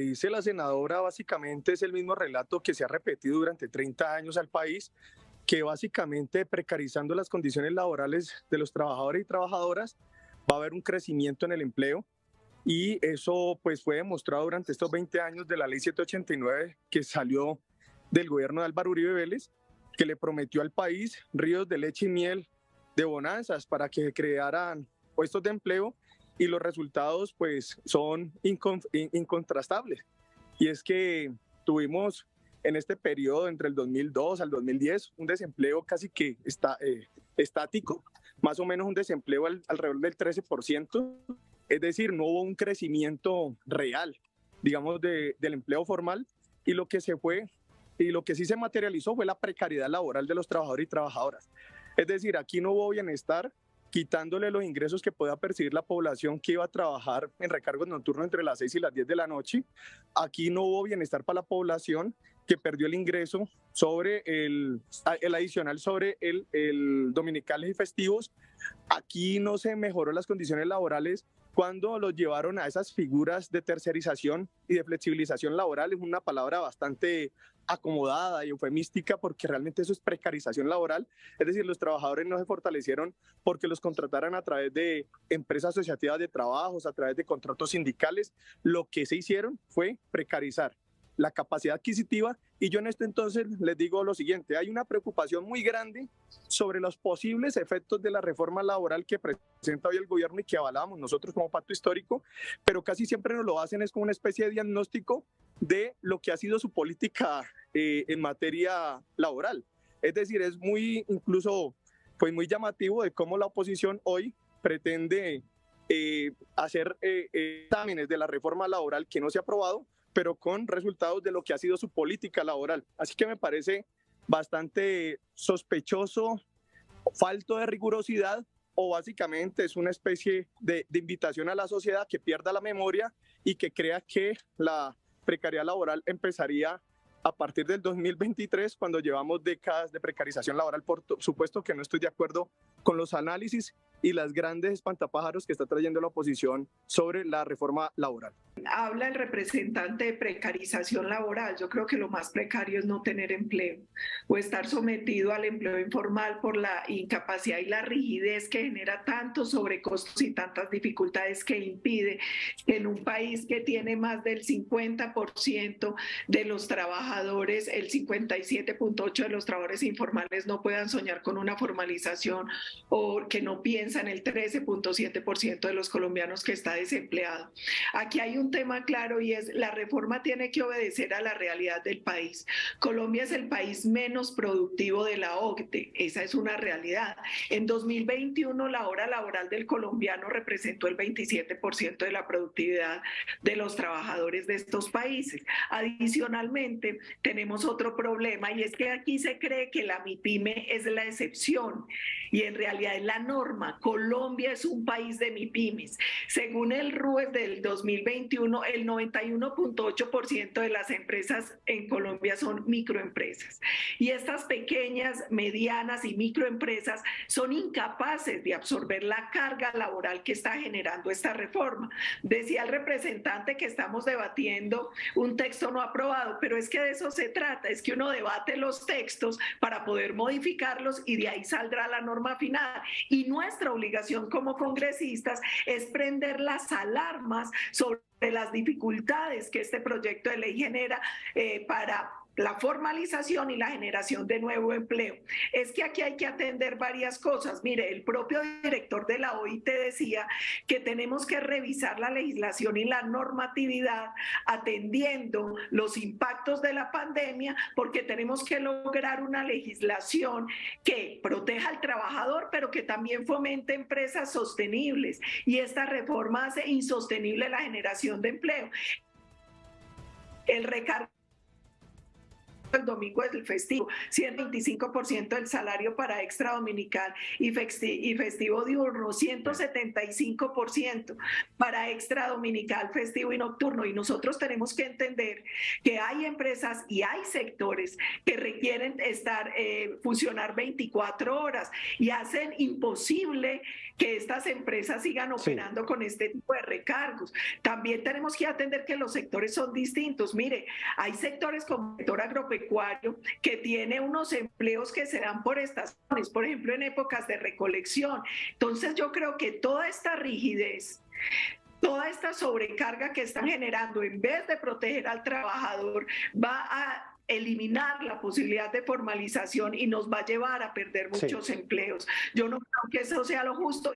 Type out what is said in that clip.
Dice la senadora básicamente es el mismo relato que se ha repetido durante 30 años al país, que básicamente precarizando las condiciones laborales de los trabajadores y trabajadoras va a haber un crecimiento en el empleo, y eso pues fue demostrado durante estos 20 años de la ley 789 que salió del gobierno de Álvaro Uribe Vélez, que le prometió al país ríos de leche y miel de bonanzas para que se crearan puestos de empleo, y los resultados pues son incontrastables. Y es que tuvimos en este periodo entre el 2002 al 2010 un desempleo casi que estático, más o menos un desempleo alrededor del 13%, es decir, no hubo un crecimiento real, digamos, del empleo formal, y lo que se fue y lo que sí se materializó fue la precariedad laboral de los trabajadores y trabajadoras. Es decir, aquí no hubo bienestar, quitándole los ingresos que pueda percibir la población que iba a trabajar en recargos nocturnos entre las 6 y las 10 de la noche. Aquí no hubo bienestar para la población que perdió el ingreso sobre el adicional sobre el dominicales y festivos. Aquí no se mejoró las condiciones laborales cuando los llevaron a esas figuras de tercerización y de flexibilización laboral. Es una palabra bastante acomodada y eufemística, porque realmente eso es precarización laboral. Es decir, los trabajadores no se fortalecieron porque los contrataran a través de empresas asociativas de trabajos, a través de contratos sindicales. Lo que se hicieron fue precarizar la capacidad adquisitiva. Y yo en esto entonces les digo lo siguiente: hay una preocupación muy grande sobre los posibles efectos de la reforma laboral que presenta hoy el gobierno y que avalamos nosotros como pacto histórico, pero casi siempre nos lo hacen es como una especie de diagnóstico de lo que ha sido su política en materia laboral. Es decir, es muy, incluso, pues muy llamativo de cómo la oposición hoy pretende hacer exámenes de la reforma laboral que no se ha aprobado, pero con resultados de lo que ha sido su política laboral. Así que me parece bastante sospechoso, falto de rigurosidad, o básicamente es una especie de invitación a la sociedad que pierda la memoria y que crea que la precariedad laboral empezaría a partir del 2023, cuando llevamos décadas de precarización laboral. Por supuesto que no estoy de acuerdo con los análisis y las grandes espantapájaros que está trayendo la oposición sobre la reforma laboral. Habla el representante de precarización laboral. Yo creo que lo más precario es no tener empleo o estar sometido al empleo informal por la incapacidad y la rigidez que genera tantos sobrecostos y tantas dificultades que impide que en un país que tiene más del 50% de los trabajadores, el 57.8% de los trabajadores informales no puedan soñar con una formalización, o que no piensan el 13.7% de los colombianos que está desempleado. Aquí hay un tema claro, y es: la reforma tiene que obedecer a la realidad del país. Colombia es el país menos productivo de la OCDE, esa es una realidad. En 2021 la hora laboral del colombiano representó el 27% de la productividad de los trabajadores de estos países. Adicionalmente, tenemos otro problema, y es que aquí se cree que la MIPYME es la excepción, y en realidad es la norma. Colombia es un país de MIPYMES. Según el RUEF del 2021, el 91.8% de las empresas en Colombia son microempresas. Y estas pequeñas, medianas y microempresas son incapaces de absorber la carga laboral que está generando esta reforma. Decía el representante que estamos debatiendo un texto no aprobado, pero es que de eso se trata, es que uno debate los textos para poder modificarlos, y de ahí saldrá la norma final. Y nuestra obligación como congresistas es prender las alarmas sobre las dificultades que este proyecto de ley genera para la formalización y la generación de nuevo empleo. Es que aquí hay que atender varias cosas. Mire, el propio director de la OIT decía que tenemos que revisar la legislación y la normatividad atendiendo los impactos de la pandemia, porque tenemos que lograr una legislación que proteja al trabajador, pero que también fomente empresas sostenibles. Y esta reforma hace insostenible la generación de empleo. El recargo el domingo es el festivo, 125% del salario para extra dominical y festivo diurno, 175% para extra dominical, festivo y nocturno. Y nosotros tenemos que entender que hay empresas y hay sectores que requieren funcionar 24 horas y hacen imposible que estas empresas sigan operando con este tipo de recargos. También tenemos que atender que los sectores son distintos. Mire, hay sectores como el sector agropecuario que tiene unos empleos que se dan por estaciones, por ejemplo, en épocas de recolección. Entonces yo creo que toda esta rigidez, toda esta sobrecarga que están generando, en vez de proteger al trabajador, va a eliminar la posibilidad de formalización y nos va a llevar a perder muchos empleos. Yo no creo que eso sea lo justo.